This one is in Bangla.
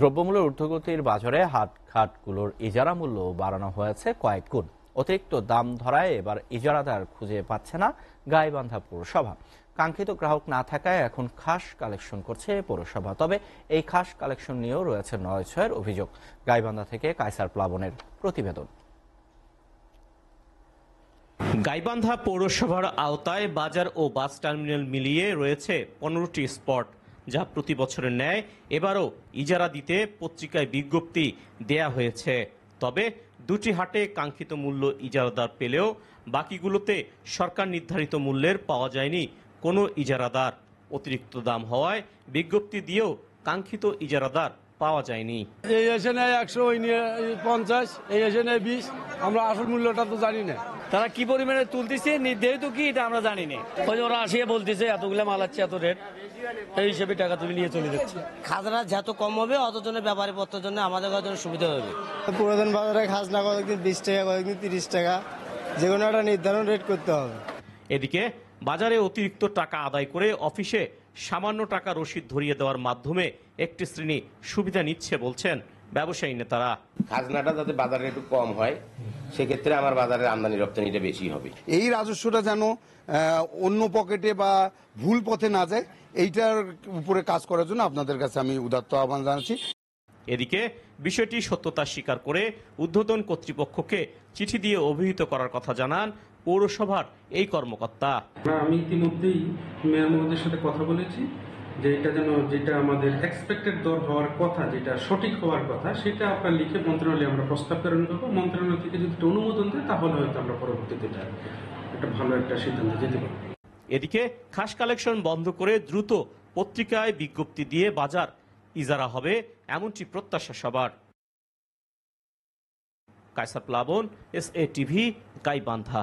দ্রব্যমূল্যের ঊর্ধ্বগতির বাজারে হাটঘাটগুলোর ইজারা মূল্য বাড়ানো হয়েছে কয়েক গুণ। অতিরিক্ত দাম ধরায় এবার ইজারাদার খুঁজে পাচ্ছে না গাইবান্ধা পৌরসভা। কাঙ্ক্ষিত গ্রাহক না থাকায় এখন খাস কালেকশন করছে পৌরসভা। তবে এই খাস কালেকশন নিয়েও রয়েছে নয়ছয়ের অভিযোগ। গাইবান্ধা থেকে কায়সার প্লাবনের প্রতিবেদন। গাইবান্ধা পৌরসভার আওতায় বাজার ও বাস টার্মিনাল মিলিয়ে রয়েছে 15টি স্পট, যা প্রতি বছরের ন্যায় এবারও ইজারা দিতে পত্রিকায় বিজ্ঞপ্তি দেয়া হয়েছে। তবে দুটি হাটে কাঙ্ক্ষিত মূল্য ইজারাদার পেলেও বাকিগুলোতে সরকার নির্ধারিত মূল্যের পাওয়া যায়নি কোনো ইজারাদার। অতিরিক্ত দাম হওয়ায় বিজ্ঞপ্তি দিয়েও কাঙ্ক্ষিত ইজারাদার পাওয়া যায়নি। এই এসে নেয় 100, ওই নিয়ে 50, এই এসে নেয় 20। আমরা আসল মূল্যটা তো জানি না, তারা কি পরিমাণে তুলতেছে নির্ধারিত কি এটা আমরা জানি না। ওই ওরা আসিয়ে বলতেছে এতগুলো মাল আছে এত রেট, এই হিসেবে টাকা তুলে নিয়ে চলে যাচ্ছে। খাজনা যত কম হবে অত জন্য ব্যাপারী পত্রের জন্য আমাদের জন্য সুবিধা হবে। পুরাতন বাজারে খাজনা কয়েকদিন 20 টাকা, কয়েকদিন 30 টাকা, যে কোনো একটা নির্ধারণ রেট করতে হবে। এদিকে বাজারে অতিরিক্ত টাকা আদায় করে অফিসে সামান্য টাকা রসিদ ধরিয়ে দেওয়ার মাধ্যমে একটি শ্রেণী সুবিধা নিচ্ছে বলছেন ব্যবসায়ী নেতারা। খাজনাটা যাতে বাজারে একটু কম হয়, সেক্ষেত্রে আমার বাজারের আমদানি রপ্তানিটা বেশি হবে। এই রাজস্বটা যেন অন্য পকেটে বা ভুল পথে না যায়, এইটার উপরে কাজ করার জন্য আপনাদের কাছে আমি উদাত্ত আহ্বান জানাচ্ছি। এদিকে বিষয়টি সত্যতা স্বীকার করে ঊর্ধ্বতন কর্তৃপক্ষকে চিঠি দিয়ে অভিহিত করার কথা জানান পৌরসভার এই কর্মকর্তা। আমি ইতিমধ্যেই মেয়র মহোদয়ের সাথে কথা বলেছি যে যেটা আমাদের এক্সপেক্টেড দর হওয়ার কথা, যেটা সঠিক হওয়ার কথা, সেটা আপনার লিখে মন্ত্রণালয়ে আমরা প্রস্তাব প্রেরণ করবো। মন্ত্রণালয় থেকে যদি অনুমোদন দেয় তাহলে হয়তো আমরা পরবর্তীতে একটা ভালো একটা সিদ্ধান্ত যেতে পারবো। এদিকে খাস কালেকশন বন্ধ করে দ্রুত পত্রিকায় বিজ্ঞপ্তি দিয়ে বাজার ইজারা হবে এমনটি প্রত্যাশা সবার। কায়সার প্লাবন, SA টিভি, গাইবান্ধা।